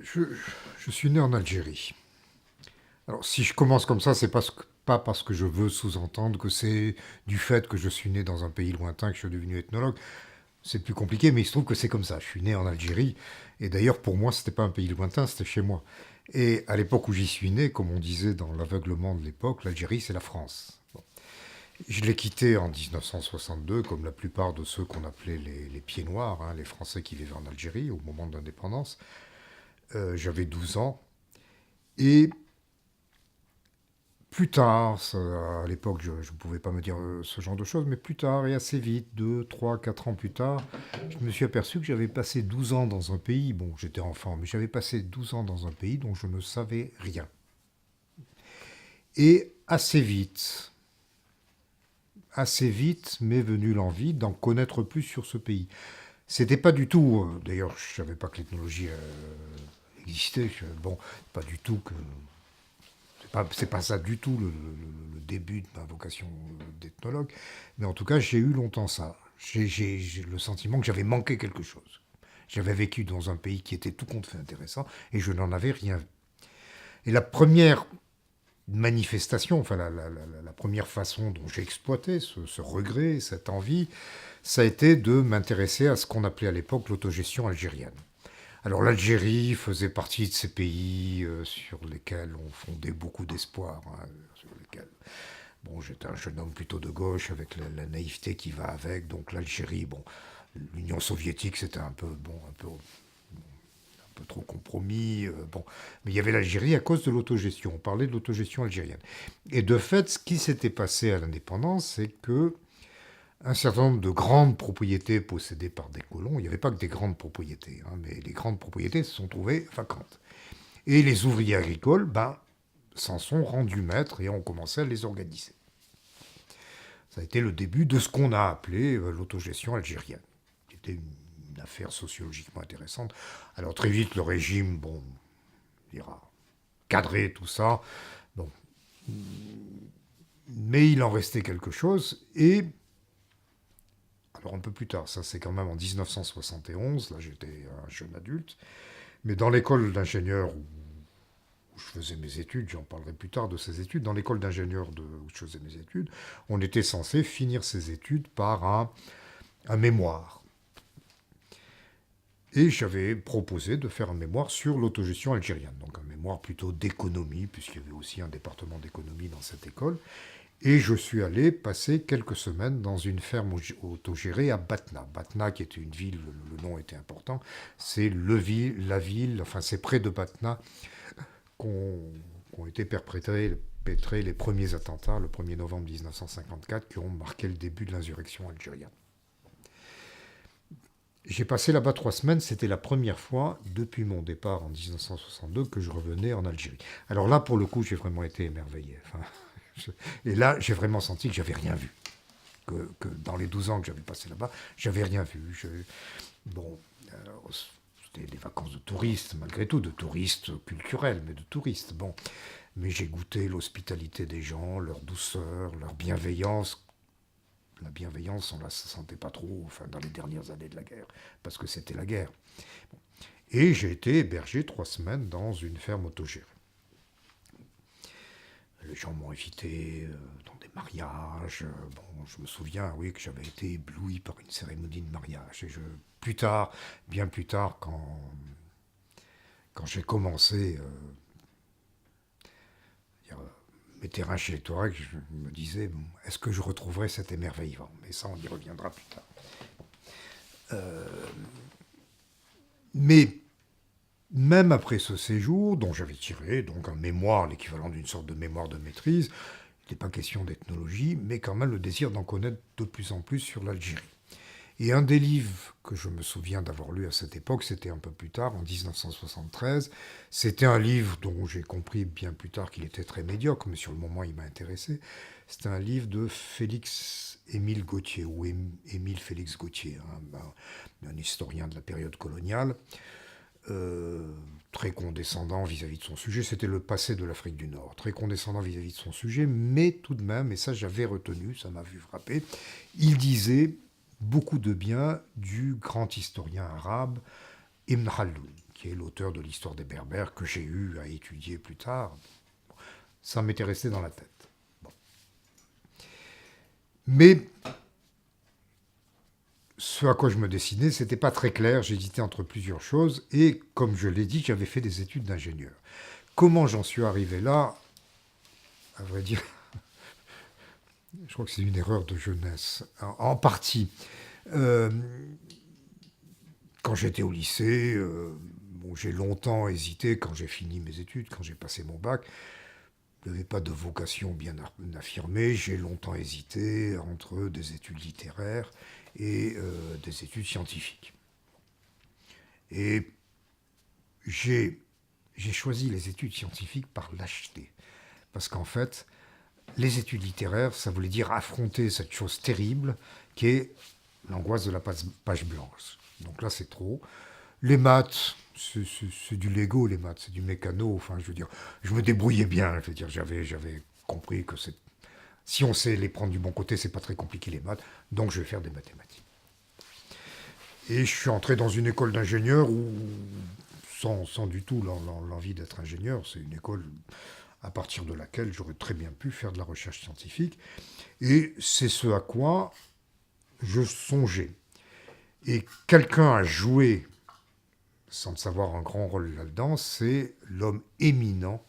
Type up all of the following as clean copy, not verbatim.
Je, je suis né en Algérie. Alors, si je commence comme ça, c'est pas parce que je veux sous-entendre que c'est du fait que je suis né dans un pays lointain que je suis devenu ethnologue. C'est plus compliqué, mais il se trouve que c'est comme ça. Je suis né en Algérie, et d'ailleurs, pour moi, c'était pas un pays lointain, c'était chez moi. Et à l'époque où j'y suis né, comme on disait dans l'aveuglement de l'époque, l'Algérie, c'est la France. Bon. Je l'ai quitté en 1962, comme la plupart de ceux qu'on appelait les pieds noirs, hein, les Français qui vivaient en Algérie au moment de l'indépendance. J'avais 12 ans, et plus tard, à l'époque, je ne pouvais pas me dire ce genre de choses, mais plus tard, et assez vite, 2, 3, 4 ans plus tard, je me suis aperçu que j'avais passé 12 ans dans un pays, bon, j'étais enfant, mais j'avais passé 12 ans dans un pays dont je ne savais rien. Et assez vite m'est venue l'envie d'en connaître plus sur ce pays. C'était pas du tout, d'ailleurs, je savais pas que l'ethnologie existait, bon, pas du tout que c'est pas ça du tout le début de ma vocation d'ethnologue, mais en tout cas, j'ai eu longtemps ça. J'ai le sentiment que j'avais manqué quelque chose. J'avais vécu dans un pays qui était tout compte fait intéressant et je n'en avais rien vu. Et la première manifestation, enfin la première façon dont j'ai exploité ce regret, cette envie, ça a été de m'intéresser à ce qu'on appelait à l'époque l'autogestion algérienne. Alors l'Algérie faisait partie de ces pays sur lesquels on fondait beaucoup d'espoir, hein, sur lesquels bon, j'étais un jeune homme plutôt de gauche avec la naïveté qui va avec. Donc l'Algérie, bon, l'Union soviétique c'était un peu bon, un peu trop compromis, bon, mais il y avait l'Algérie à cause de l'autogestion. On parlait de l'autogestion algérienne. Et de fait, ce qui s'était passé à l'indépendance, c'est que un certain nombre de grandes propriétés possédées par des colons. Il n'y avait pas que des grandes propriétés, hein, mais les grandes propriétés se sont trouvées vacantes. Et les ouvriers agricoles, ben, s'en sont rendus maîtres et ont commencé à les organiser. Ça a été le début de ce qu'on a appelé l'autogestion algérienne, qui était une affaire sociologiquement intéressante. Alors très vite, le régime, bon, on dira, cadré tout ça, bon, mais il en restait quelque chose, et alors un peu plus tard, ça c'est quand même en 1971, là j'étais un jeune adulte, mais dans l'école d'ingénieur où je faisais mes études, j'en parlerai plus tard de ces études, dans l'école d'ingénieur où je faisais mes études, on était censé finir ces études par un mémoire. Et j'avais proposé de faire un mémoire sur l'autogestion algérienne, donc un mémoire plutôt d'économie, puisqu'il y avait aussi un département d'économie dans cette école. Et je suis allé passer quelques semaines dans une ferme autogérée à Batna. Batna, qui était une ville, le nom était important, c'est la ville, enfin c'est près de Batna qu'ont été perpétrés les premiers attentats, le 1er novembre 1954, qui ont marqué le début de l'insurrection algérienne. J'ai passé là-bas 3 semaines, c'était la première fois depuis mon départ en 1962 que je revenais en Algérie. Alors là, pour le coup, j'ai vraiment été émerveillé. Enfin, et là, j'ai vraiment senti que j'avais rien vu. Que dans les 12 ans que j'avais passé là-bas, j'avais rien vu. Bon, c'était des vacances de touristes, malgré tout, de touristes culturels, mais de touristes. Bon, mais j'ai goûté l'hospitalité des gens, leur douceur, leur bienveillance. La bienveillance, on ne la sentait pas trop, enfin, dans les dernières années de la guerre, parce que c'était la guerre. Et j'ai été hébergé 3 semaines dans une ferme autogérée. Les gens m'ont invité dans des mariages. Bon, je me souviens, oui, que j'avais été ébloui par une cérémonie de mariage. Et plus tard, bien plus tard, quand j'ai commencé mes terrains chez les Touaregs, je me disais, bon, est-ce que je retrouverai cet émerveillement? Mais ça, on y reviendra plus tard. Mais même après ce séjour, dont j'avais tiré donc un mémoire, l'équivalent d'une sorte de mémoire de maîtrise, il n'était pas question d'ethnologie, mais quand même le désir d'en connaître de plus en plus sur l'Algérie. Et un des livres que je me souviens d'avoir lu à cette époque, c'était un peu plus tard, en 1973. C'était un livre dont j'ai compris bien plus tard qu'il était très médiocre, mais sur le moment il m'a intéressé. C'était un livre de Félix Émile Gautier, ou Émile Félix Gautier, un historien de la période coloniale, très condescendant vis-à-vis de son sujet. C'était le passé de l'Afrique du Nord. Très condescendant vis-à-vis de son sujet, mais tout de même, et ça j'avais retenu, ça m'a vu frapper, il disait beaucoup de bien du grand historien arabe Ibn Khaldoun, qui est l'auteur de l'histoire des Berbères que j'ai eu à étudier plus tard. Ça m'était resté dans la tête. Bon. Mais ce à quoi je me destinais, c'était pas très clair, j'hésitais entre plusieurs choses, et comme je l'ai dit, j'avais fait des études d'ingénieur. Comment j'en suis arrivé là, à vrai dire, je crois que c'est une erreur de jeunesse, en partie. Euh, Quand j'étais au lycée, bon, j'ai longtemps hésité quand j'ai fini mes études, quand j'ai passé mon bac. Je n'avais pas de vocation bien affirmée. J'ai longtemps hésité entre des études littéraires et des études scientifiques. Et j'ai choisi les études scientifiques par lâcheté. Parce qu'en fait, les études littéraires, ça voulait dire affronter cette chose terrible qui est l'angoisse de la page blanche. Donc là, c'est trop. Les maths, c'est du Lego, les maths, c'est du mécano. Enfin, je veux dire, je me débrouillais bien. Je veux dire, j'avais compris que si on sait les prendre du bon côté, c'est pas très compliqué les maths. Donc, je vais faire des mathématiques. Et je suis entré dans une école d'ingénieur où, sans du tout l'envie d'être ingénieur, c'est une école à partir de laquelle j'aurais très bien pu faire de la recherche scientifique. Et c'est ce à quoi je songeais. Et quelqu'un a joué, sans le savoir, un grand rôle là-dedans, c'est l'homme éminent,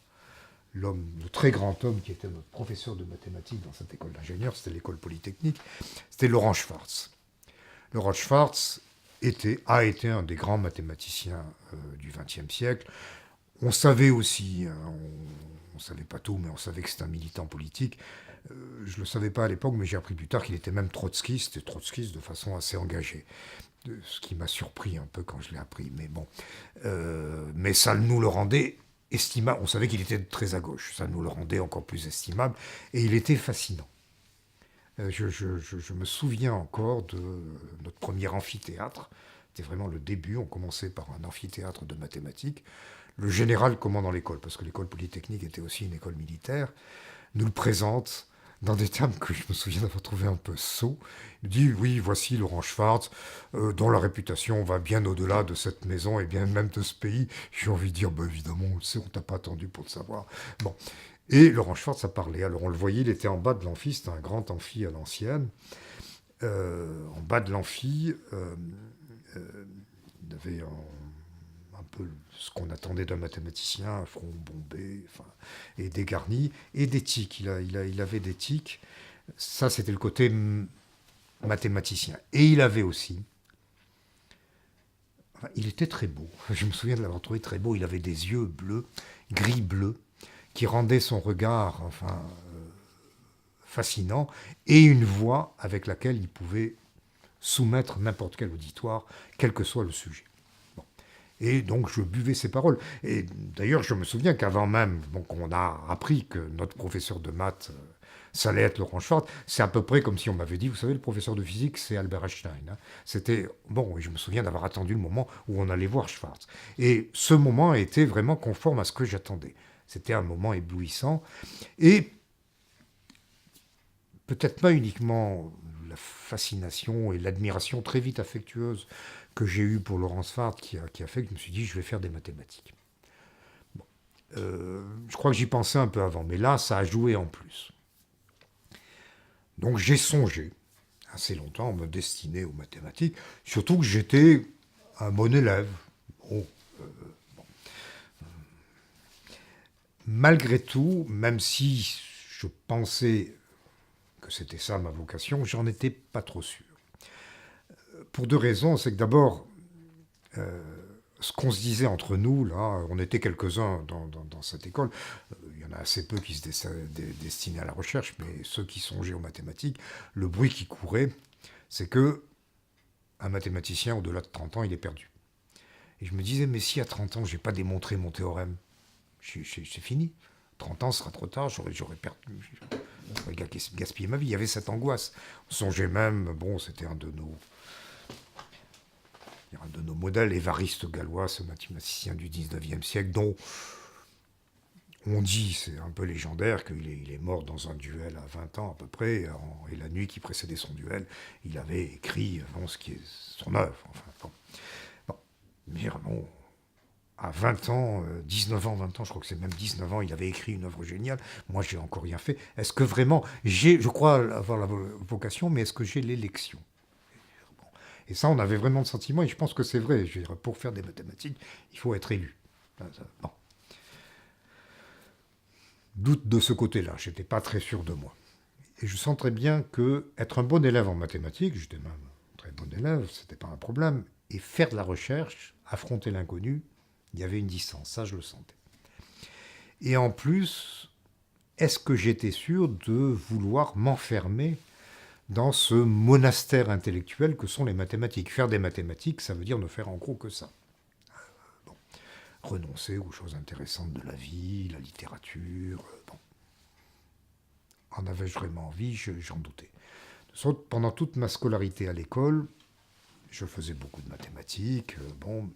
le très grand homme qui était notre professeur de mathématiques dans cette école d'ingénieurs, c'était l'école polytechnique, c'était Laurent Schwartz. Laurent Schwartz a été un des grands mathématiciens du XXe siècle. On savait aussi, hein, on ne savait pas tout, mais on savait que c'était un militant politique. Je ne le savais pas à l'époque, mais j'ai appris plus tard qu'il était même trotskiste, et trotskiste de façon assez engagée. Ce qui m'a surpris un peu quand je l'ai appris, mais bon. Mais ça nous le rendait estimable. On savait qu'il était très à gauche, ça nous le rendait encore plus estimable, et il était fascinant. Je me souviens encore de notre premier amphithéâtre. C'était vraiment le début. On commençait par un amphithéâtre de mathématiques. Le général commandant l'école, parce que l'école polytechnique était aussi une école militaire, nous le présente dans des termes que je me souviens d'avoir trouvé un peu sots. Il dit, oui, voici Laurent Schwartz, dont la réputation va bien au-delà de cette maison et bien même de ce pays. J'ai envie de dire, bah, évidemment, on le sait, on t'a pas attendu pour le savoir. Bon. Et Laurent Schwartz a parlé. Alors on le voyait, il était en bas de l'amphi, c'était un grand amphi à l'ancienne. En bas de l'amphi, il avait un peu ce qu'on attendait d'un mathématicien, un front bombé, enfin, et dégarni, et des tics. Il avait des tics. Ça, c'était le côté mathématicien. Et il avait aussi... Enfin, il était très beau. Je me souviens de l'avoir trouvé très beau. Il avait des yeux bleus, gris-bleu, qui rendaient son regard fascinant, et une voix avec laquelle il pouvait soumettre n'importe quel auditoire, quel que soit le sujet. Bon. Et donc je buvais ses paroles. Et d'ailleurs, je me souviens qu'avant même qu'on a appris que notre professeur de maths, ça allait être Laurent Schwartz, c'est à peu près comme si on m'avait dit, vous savez, le professeur de physique, c'est Albert Einstein. Hein. C'était, bon, et je me souviens d'avoir attendu le moment où on allait voir Schwartz. Et ce moment était vraiment conforme à ce que j'attendais. C'était un moment éblouissant. Et peut-être pas uniquement la fascination et l'admiration très vite affectueuse que j'ai eue pour Laurent Schwartz qui a fait que je me suis dit, je vais faire des mathématiques. Bon. Je crois que j'y pensais un peu avant, mais là, ça a joué en plus. Donc j'ai songé assez longtemps à me destiner aux mathématiques, surtout que j'étais un bon élève. Bon, bon. Malgré tout, même si je pensais que c'était ça ma vocation, j'en étais pas trop sûr. Pour deux raisons, c'est que d'abord, ce qu'on se disait entre nous, là, on était quelques-uns dans cette école, il y en a assez peu qui se destinaient à la recherche, mais ceux qui songeaient aux mathématiques, le bruit qui courait, c'est que un mathématicien au-delà de 30 ans, il est perdu. Et je me disais, mais si à 30 ans, je n'ai pas démontré mon théorème, c'est fini. 30 ans, ce sera trop tard, j'aurais gaspillé ma vie. Il y avait cette angoisse. On songeait même, bon, c'était un de nos Il y a un de nos modèles, Évariste Galois, ce mathématicien du 19e siècle, dont on dit, c'est un peu légendaire, qu'il est mort dans un duel à 20 ans à peu près, et la nuit qui précédait son duel, il avait écrit ce qui est son œuvre. Enfin, bon. Bon. Mais bon, à 20 ans, 19 ans, 20 ans, je crois que c'est même 19 ans, il avait écrit une œuvre géniale. Moi, j'ai encore rien fait. Est-ce que vraiment, je crois avoir la vocation, mais est-ce que j'ai l'élection? Et ça, on avait vraiment le sentiment, et je pense que c'est vrai. Je veux dire, pour faire des mathématiques, il faut être élu. Bon. Doute de ce côté-là, je n'étais pas très sûr de moi. Et je sens très bien que être un bon élève en mathématiques, j'étais même un très bon élève, ce n'était pas un problème, et faire de la recherche, affronter l'inconnu, il y avait une distance, ça je le sentais. Et en plus, est-ce que j'étais sûr de vouloir m'enfermer dans ce monastère intellectuel que sont les mathématiques? Faire des mathématiques, ça veut dire ne faire en gros que ça. Bon. Renoncer aux choses intéressantes de la vie, la littérature. Bon. En avais-je vraiment envie? J'en doutais. Pendant toute ma scolarité à l'école, je faisais beaucoup de mathématiques, bon,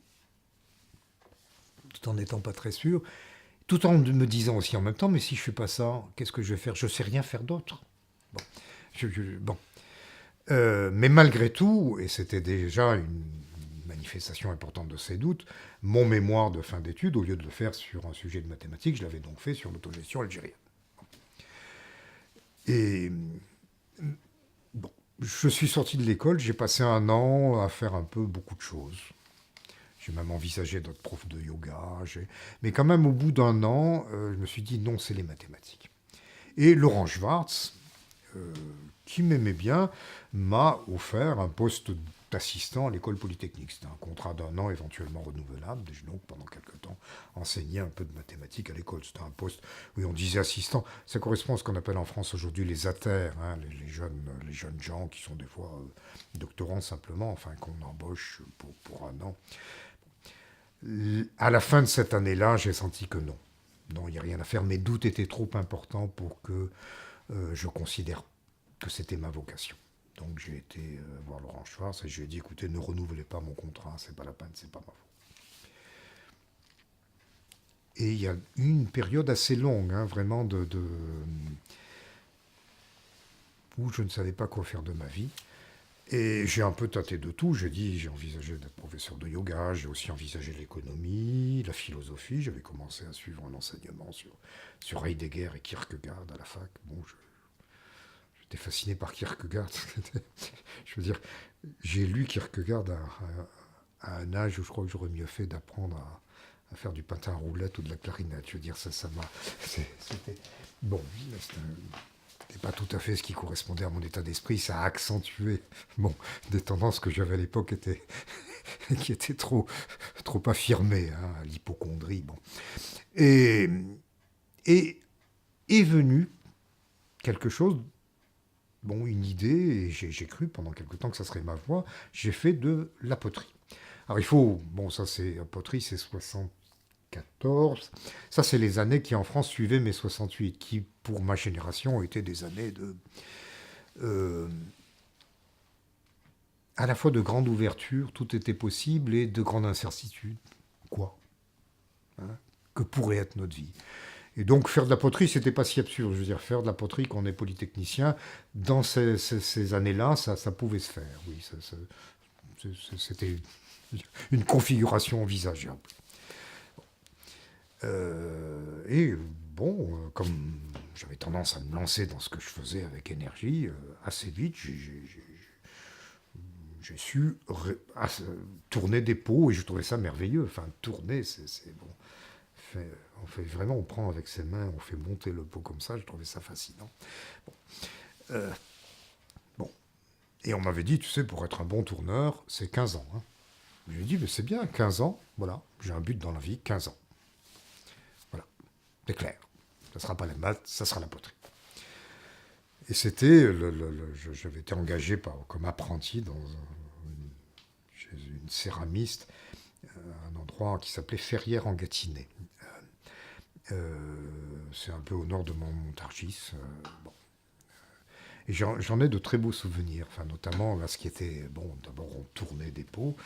tout en n'étant pas très sûr, tout en me disant aussi en même temps, mais si je ne fais pas ça, qu'est-ce que je vais faire? Je ne sais rien faire d'autre. Bon. Bon. Mais malgré tout, et c'était déjà une manifestation importante de ces doutes, mon mémoire de fin d'études, au lieu de le faire sur un sujet de mathématiques, je l'avais donc fait sur l'autogestion algérienne. Et bon, je suis sorti de l'école, j'ai passé un an à faire un peu beaucoup de choses. J'ai même envisagé d'être prof de yoga. Mais quand même, au bout d'un an, je me suis dit non, c'est les mathématiques. Et Laurent Schwartz, qui m'aimait bien, m'a offert un poste d'assistant à l'école polytechnique. C'était un contrat d'un an éventuellement renouvelable. Et j'ai donc pendant quelques temps enseigné un peu de mathématiques à l'école. C'était un poste où on disait assistant. Ça correspond à ce qu'on appelle en France aujourd'hui les ATER, hein, les jeunes gens qui sont des fois doctorants simplement, enfin qu'on embauche pour un an. À la fin de cette année-là, j'ai senti que non. Non, il n'y a rien à faire. Mes doutes étaient trop importants pour que je considère que c'était ma vocation. Donc j'ai été voir Laurent Schwartz et je lui ai dit, écoutez, ne renouvelez pas mon contrat, c'est pas la peine, c'est pas ma faute. Et il y a eu une période assez longue, hein, vraiment, où je ne savais pas quoi faire de ma vie. Et j'ai un peu tâté de tout. J'ai envisagé d'être professeur de yoga, j'ai aussi envisagé l'économie, la philosophie. J'avais commencé à suivre un enseignement sur Heidegger et Kierkegaard à la fac. Bon, j'étais fasciné par Kierkegaard. Je veux dire, j'ai lu Kierkegaard à un âge où je crois que j'aurais mieux fait d'apprendre à faire du patin à roulette ou de la clarinette. Je veux dire, ça m'a... C'était... Bon, c'était pas tout à fait ce qui correspondait à mon état d'esprit. Ça a accentué des tendances que j'avais à l'époque qui étaient trop affirmées, hein, l'hypocondrie. Bon. Et est venu quelque chose, une idée, et j'ai cru pendant quelque temps que ça serait ma voie. J'ai fait de la poterie. Alors il faut, ça c'est, la poterie c'est 74. Ça, c'est les années qui, en France, suivaient mai 68, qui, pour ma génération, étaient des années à la fois de grande ouverture, tout était possible, et de grande incertitude. Quoi, hein, que pourrait être notre vie? Et donc, faire de la poterie, c'était pas si absurde. Je veux dire, faire de la poterie quand on est polytechnicien, dans ces années-là, ça pouvait se faire. Oui, c'était une configuration envisageable. Comme j'avais tendance à me lancer dans ce que je faisais avec énergie, assez vite, j'ai su tourner des pots et je trouvais ça merveilleux. Enfin, tourner, c'est bon. On fait vraiment, on prend avec ses mains, on fait monter le pot comme ça, je trouvais ça fascinant. Bon. Et on m'avait dit, tu sais, pour être un bon tourneur, c'est 15 ans. Hein. J'ai dit, mais c'est bien, 15 ans, voilà, j'ai un but dans la vie, 15 ans. Voilà, c'est clair. Ça ne sera pas la maths, ça sera la poterie. Et c'était, j'avais été engagé comme apprenti chez une céramiste, un endroit qui s'appelait Ferrières en Gâtinais. C'est un peu au nord de Montargis. Et j'en ai de très beaux souvenirs, enfin, notamment là, ce qui était, d'abord on tournait des pots,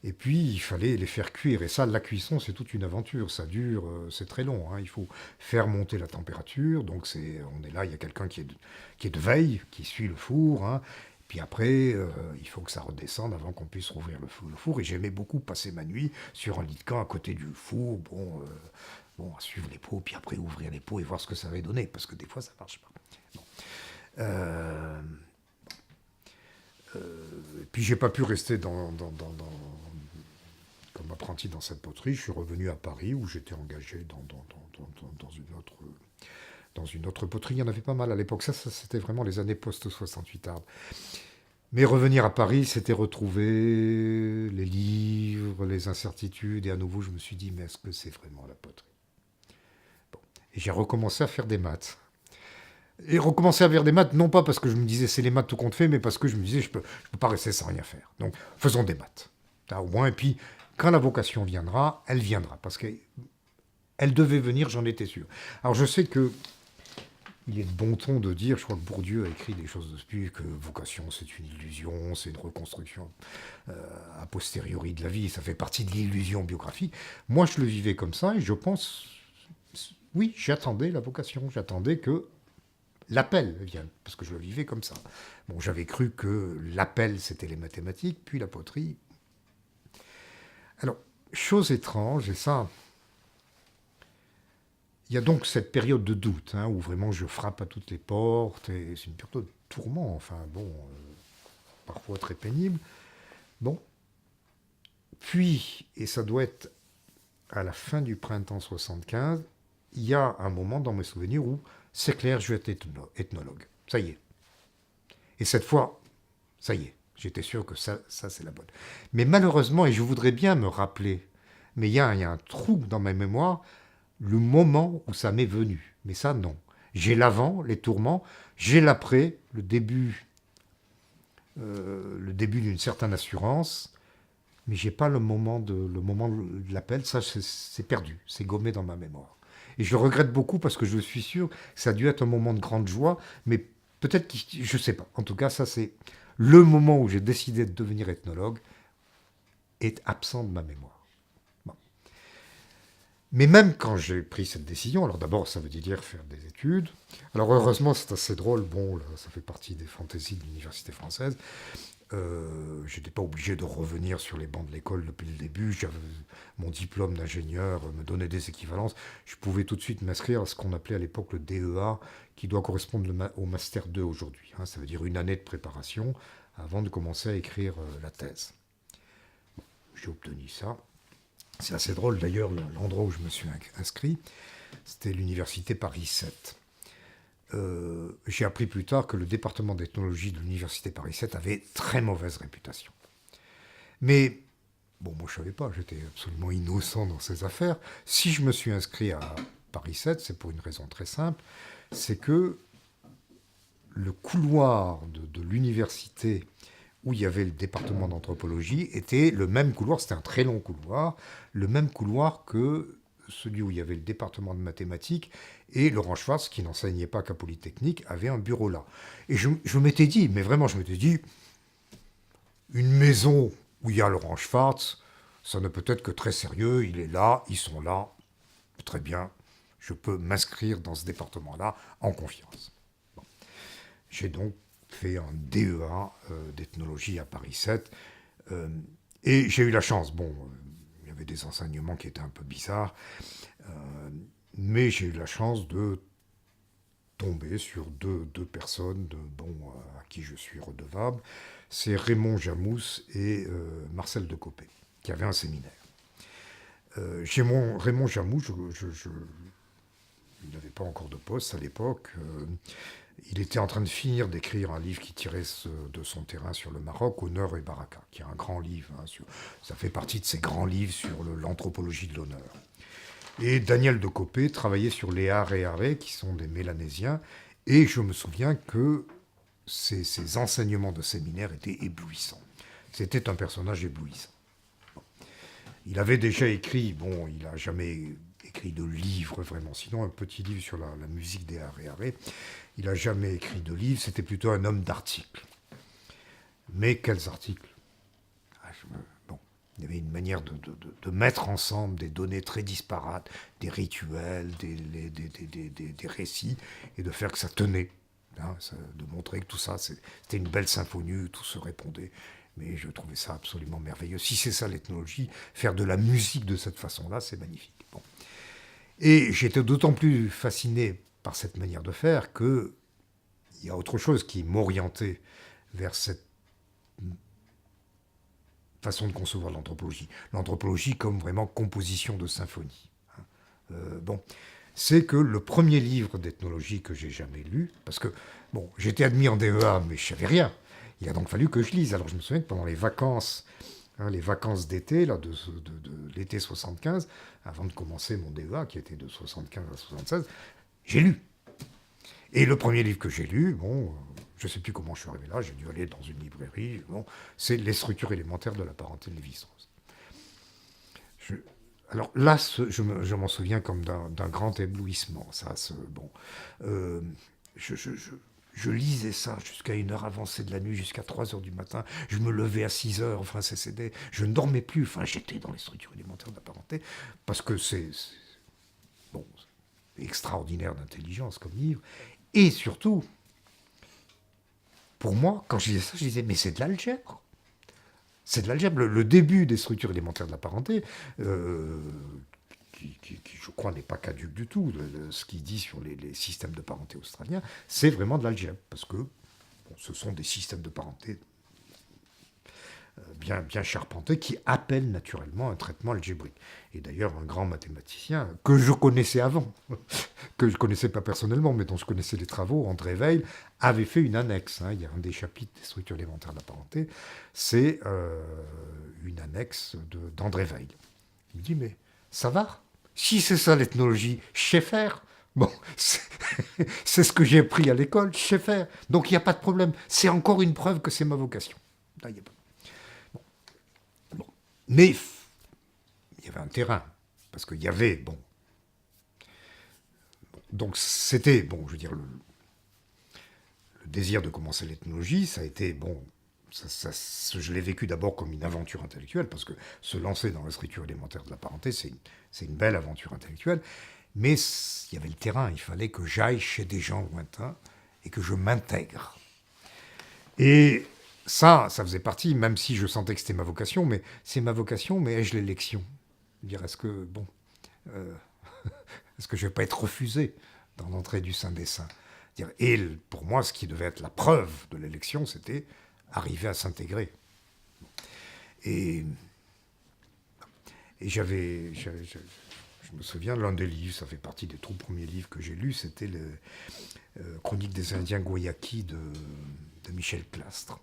Et puis, il fallait les faire cuire. Et ça, la cuisson, c'est toute une aventure. Ça dure, c'est très long, hein. Il faut faire monter la température. Donc, on est là, il y a quelqu'un qui est de veille, qui suit le four, hein. Puis après, il faut que ça redescende avant qu'on puisse rouvrir le four. Et j'aimais beaucoup passer ma nuit sur un lit de camp à côté du four. Bon, à suivre les pots, puis après ouvrir les pots et voir ce que ça avait donné. Parce que des fois, ça marche pas. Bon. Euh, et puis, j'ai pas pu rester comme apprenti dans cette poterie. Je suis revenu à Paris où j'étais engagé dans une autre poterie. Il y en avait pas mal à l'époque. Ça c'était vraiment les années post-68 Ardes. Mais revenir à Paris, c'était retrouver les livres, les incertitudes. Et à nouveau, je me suis dit, mais est-ce que c'est vraiment la poterie? Bon. Et j'ai recommencé à faire des maths. Et recommencer à faire des maths, non pas parce que je me disais c'est les maths tout compte fait, mais parce que je me disais je peux pas rester sans rien faire. Donc faisons des maths. Là, au moins, et puis quand la vocation viendra, elle viendra. Parce qu'elle devait venir, j'en étais sûr. Alors je sais que il est de bon ton de dire, je crois que Bourdieu a écrit des choses dessus, que vocation c'est une illusion, c'est une reconstruction a posteriori de la vie, ça fait partie de l'illusion biographique. Moi je le vivais comme ça et je pense, oui, j'attendais la vocation, j'attendais que l'appel vienne, parce que je le vivais comme ça. Bon, j'avais cru que l'appel c'était les mathématiques, puis la poterie. Alors, chose étrange, et ça, il y a donc cette période de doute, hein, où vraiment je frappe à toutes les portes, et c'est une période de tourment, enfin bon, parfois très pénible. Bon, puis, et ça doit être à la fin du printemps 75, il y a un moment dans mes souvenirs où c'est clair, je vais être ethnologue. Ça y est. Et cette fois, ça y est. J'étais sûr que ça c'est la bonne. Mais malheureusement, et je voudrais bien me rappeler, mais il y a un trou dans ma mémoire, le moment où ça m'est venu. Mais ça, non. J'ai l'avant, les tourments, j'ai l'après, le début d'une certaine assurance, mais j'ai pas le moment de l'appel. Ça, c'est perdu, c'est gommé dans ma mémoire. Et je le regrette beaucoup parce que je suis sûr que ça a dû être un moment de grande joie, mais peut-être que je sais pas. En tout cas, ça c'est le moment où j'ai décidé de devenir ethnologue est absent de ma mémoire. Bon. Mais même quand j'ai pris cette décision, alors d'abord ça veut dire faire des études. Alors heureusement c'est assez drôle, bon là, ça fait partie des fantaisies de l'université française. Je n'étais pas obligé de revenir sur les bancs de l'école depuis le début. Mon diplôme d'ingénieur me donnait des équivalences. Je pouvais tout de suite m'inscrire à ce qu'on appelait à l'époque le DEA, qui doit correspondre au Master 2 aujourd'hui, hein. Ça veut dire une année de préparation avant de commencer à écrire la thèse. J'ai obtenu ça. C'est assez drôle d'ailleurs, l'endroit où je me suis inscrit, c'était l'université Paris 7. J'ai appris plus tard que le département d'ethnologie de l'université Paris 7 avait très mauvaise réputation. Mais, bon, moi je savais pas, j'étais absolument innocent dans ces affaires. Si je me suis inscrit à Paris 7, c'est pour une raison très simple, c'est que le couloir de l'université où il y avait le département d'anthropologie était le même couloir, c'était un très long couloir, le même couloir que celui où il y avait le département de mathématiques, et Laurent Schwartz, qui n'enseignait pas qu'à Polytechnique, avait un bureau là. Et je m'étais dit, mais vraiment, je m'étais dit, une maison où il y a Laurent Schwartz, ça ne peut être que très sérieux, il est là, ils sont là, très bien, je peux m'inscrire dans ce département-là en confiance. Bon. J'ai donc fait un DEA d'ethnologie à Paris 7, et j'ai eu la chance, bon, il y avait des enseignements qui étaient un peu bizarres, mais j'ai eu la chance de tomber sur deux personnes à qui je suis redevable. C'est Raymond Jamous et Marcel de Copé, qui avaient un séminaire. Chez Raymond Jamous, il n'avait pas encore de poste à l'époque. Il était en train de finir d'écrire un livre qui tirait de son terrain sur le Maroc, Honneur et Baraka, qui est un grand livre. Hein, ça fait partie de ces grands livres sur l'anthropologie de l'honneur. Et Daniel de Copé travaillait sur les Aréaré, qui sont des Mélanésiens, et je me souviens que ses enseignements de séminaire étaient éblouissants. C'était un personnage éblouissant. Bon. Il avait déjà écrit, bon, il n'a jamais écrit de livre vraiment, sinon un petit livre sur la musique des Aréaré. Il n'a jamais écrit de livre, c'était plutôt un homme d'articles. Mais quels articles? Bon. Il y avait une manière de mettre ensemble des données très disparates, des rituels, des récits, et de faire que ça tenait. Hein, de montrer que tout ça, c'était une belle symphonie, où tout se répondait. Mais je trouvais ça absolument merveilleux. Si c'est ça l'ethnologie, faire de la musique de cette façon-là, c'est magnifique. Bon. Et j'étais d'autant plus fasciné par cette manière de faire qu'il y a autre chose qui m'orientait vers cette façon de concevoir l'anthropologie. L'anthropologie comme vraiment composition de symphonie. Bon, c'est que le premier livre d'ethnologie que j'ai jamais lu, parce que bon, j'étais admis en DEA, mais je savais rien. Il a donc fallu que je lise. Alors je me souviens que pendant les vacances d'été, là, de l'été 75, avant de commencer mon DEA, qui était de 75 à 76, j'ai lu. Et le premier livre que j'ai lu, bon, je ne sais plus comment je suis arrivé là, j'ai dû aller dans une librairie, bon, c'est Les structures élémentaires de la parenté de Lévi-Strauss. Alors là, je m'en souviens comme d'un grand éblouissement. Bon, euh, je lisais ça jusqu'à une heure avancée de la nuit, jusqu'à 3 heures du matin. Je me levais à 6 heures, enfin, je ne dormais plus. Enfin, j'étais dans les structures élémentaires de la parenté, parce que bon, extraordinaire d'intelligence comme livre. Et surtout, pour moi, quand je lisais ça, je disais, mais c'est de l'algèbre. C'est de l'algèbre. Le début des structures élémentaires de la parenté, qui, je crois, n'est pas caduque du tout, ce qu'il dit sur les systèmes de parenté australiens, c'est vraiment de l'algèbre, parce que bon, ce sont des systèmes de parenté bien charpentés qui appellent naturellement un traitement algébrique. Et d'ailleurs, un grand mathématicien que je connaissais avant, que je ne connaissais pas personnellement, mais dont je connaissais les travaux, André Weil, avait fait une annexe. Hein. Il y a un des chapitres des structures élémentaires de la parenté, c'est une annexe d'André Weil. Il me dit, mais ça va? Si c'est ça l'ethnologie, je sais faire. Bon, c'est ce que j'ai appris à l'école, je sais faire. Donc il n'y a pas de problème. C'est encore une preuve que c'est ma vocation. Là, y a pas... bon. Mais il y avait un terrain. Parce qu'il y avait, bon. Donc c'était, bon, je veux dire, le désir de commencer l'ethnologie, ça a été, bon, je l'ai vécu d'abord comme une aventure intellectuelle, parce que se lancer dans la structure élémentaire de la parenté, c'est une belle aventure intellectuelle, mais il y avait le terrain, il fallait que j'aille chez des gens lointains et que je m'intègre. Et ça faisait partie, même si je sentais que c'était ma vocation, mais c'est ma vocation, mais ai-je l'élection? Dire, est-ce que, bon, est-ce que je ne vais pas être refusé dans l'entrée du Saint des Saints? Et pour moi, ce qui devait être la preuve de l'élection, c'était arriver à s'intégrer. Et je me souviens, l'un des livres, ça fait partie des tout premiers livres que j'ai lus, c'était le Chronique des Indiens Guayakis de Michel Clastres.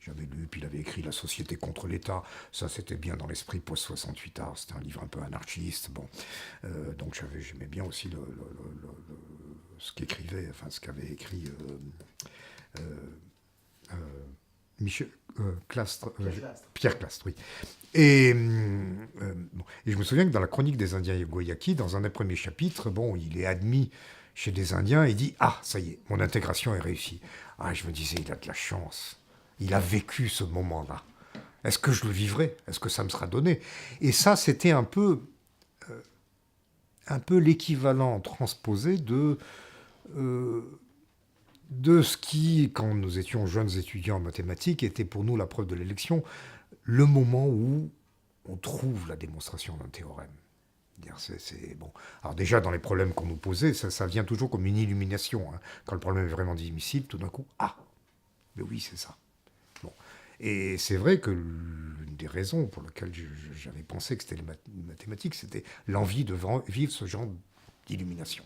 J'avais lu, puis il avait écrit La Société contre l'État. Ça, c'était bien dans l'esprit post-68 art. C'était un livre un peu anarchiste. Bon. Donc j'aimais bien aussi ce qu'écrivait, enfin ce qu'avait écrit Michel Clastres, Pierre Clastres, oui. Et je me souviens que dans la Chronique des Indiens Guayakis, dans un des premiers chapitres, bon, il est admis chez des Indiens et il dit « Ah, ça y est, mon intégration est réussie. » Ah, je me disais, il a de la chance. Il a vécu ce moment-là. Est-ce que je le vivrai? Est-ce que ça me sera donné? Et ça, c'était un peu l'équivalent transposé de ce qui, quand nous étions jeunes étudiants en mathématiques, était pour nous la preuve de l'élection, le moment où on trouve la démonstration d'un théorème. Bon. Alors déjà, dans les problèmes qu'on nous posait, ça vient toujours comme une illumination. Hein. Quand le problème est vraiment difficile, tout d'un coup, ah, mais oui, c'est ça. Bon. Et c'est vrai que l'une des raisons pour lesquelles j'avais pensé que c'était les mathématiques, c'était l'envie de vivre ce genre d'illumination,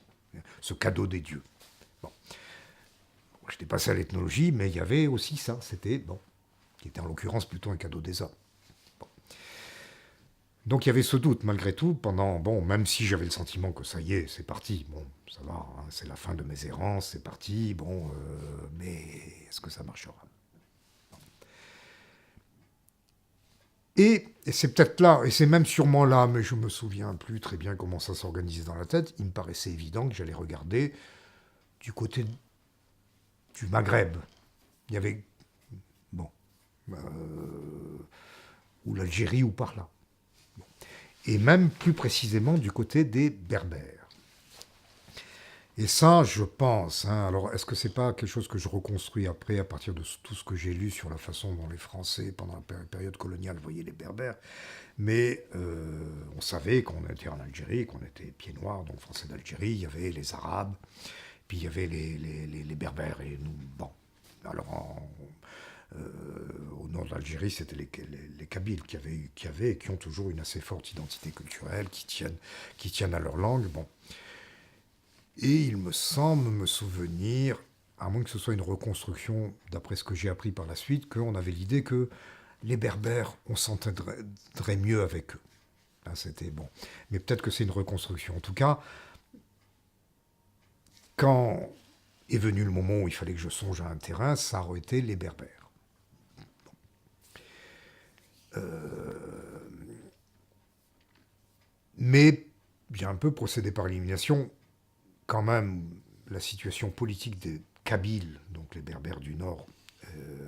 ce cadeau des dieux. Bon. J'étais passé à l'ethnologie, mais il y avait aussi ça, c'était, bon, qui était en l'occurrence plutôt un cadeau des hommes. Bon. Donc il y avait ce doute, malgré tout, pendant, bon, même si j'avais le sentiment que ça y est, c'est parti, bon, ça va, hein, c'est la fin de mes errances, c'est parti, bon, mais est-ce que ça marchera? Et c'est peut-être là, et c'est même sûrement là, mais je me souviens plus très bien comment ça s'organisait dans la tête, il me paraissait évident que j'allais regarder du côté du Maghreb. Il y avait, bon, ou l'Algérie ou par là. Et même plus précisément du côté des Berbères. Et ça, je pense, hein, alors est-ce que c'est pas quelque chose que je reconstruis après à partir de tout ce que j'ai lu sur la façon dont les Français, pendant la période coloniale, voyaient les Berbères, mais on savait qu'on était en Algérie, qu'on était pieds noirs, donc Français d'Algérie, il y avait les Arabes, puis il y avait les Berbères, et nous, bon. Alors au nord de l'Algérie, c'était les Kabyles qui avaient et qui ont toujours une assez forte identité culturelle, qui tiennent à leur langue, bon. Et il me semble me souvenir, à moins que ce soit une reconstruction, d'après ce que j'ai appris par la suite, qu'on avait l'idée que les Berbères, on s'entendrait mieux avec eux. Là, c'était bon. Mais peut-être que c'est une reconstruction. En tout cas, quand est venu le moment où il fallait que je songe à un terrain, ça aurait été les Berbères. Mais j'ai un peu procédé par élimination. Quand même, la situation politique des Kabyles, donc les Berbères du Nord,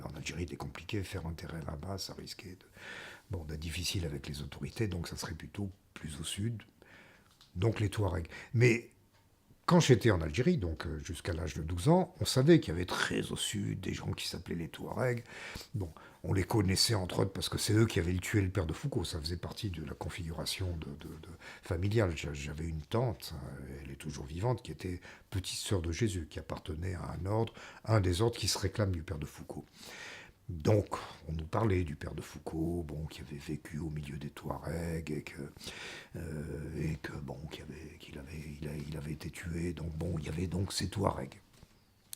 en Algérie, était compliquée. Faire un terrain là-bas, ça risquait d'être difficile avec les autorités, donc ça serait plutôt plus au sud. Donc les Touaregs. Mais quand j'étais en Algérie, donc jusqu'à l'âge de 12 ans, on savait qu'il y avait très au sud des gens qui s'appelaient les Touaregs. Bon, on les connaissait entre autres parce que c'est eux qui avaient tué le père de Foucault. Ça faisait partie de la configuration familiale. J'avais une tante, elle est toujours vivante, qui était petite sœur de Jésus, qui appartenait à un des ordres qui se réclament du père de Foucault. Donc, on nous parlait du père de Foucault, bon, qui avait vécu au milieu des Touaregs et que bon, il avait été tué. Donc bon, il y avait donc ces Touaregs.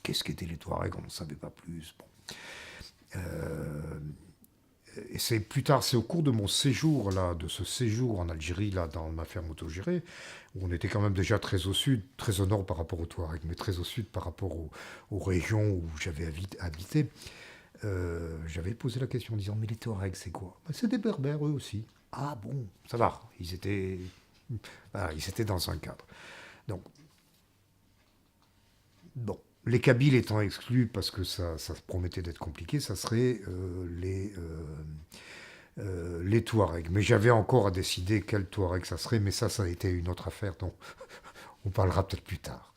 Qu'est-ce qu'étaient les Touaregs? On ne savait pas plus. Bon. Et c'est plus tard, c'est au cours de mon séjour là, de ce séjour en Algérie là, dans ma ferme autogérée, où on était quand même déjà très au sud, très au nord par rapport aux Touaregs, mais très au sud par rapport aux régions où j'avais habité. J'avais posé la question en disant mais les Touaregs c'est quoi? Ben, c'est des Berbères eux aussi. Ah bon, ça va. Ils étaient dans un cadre. Donc bon, les Kabyles étant exclus parce que ça promettait d'être compliqué, ça serait les Touaregs. Mais j'avais encore à décider quel Touareg ça serait, mais ça a été une autre affaire dont on parlera peut-être plus tard.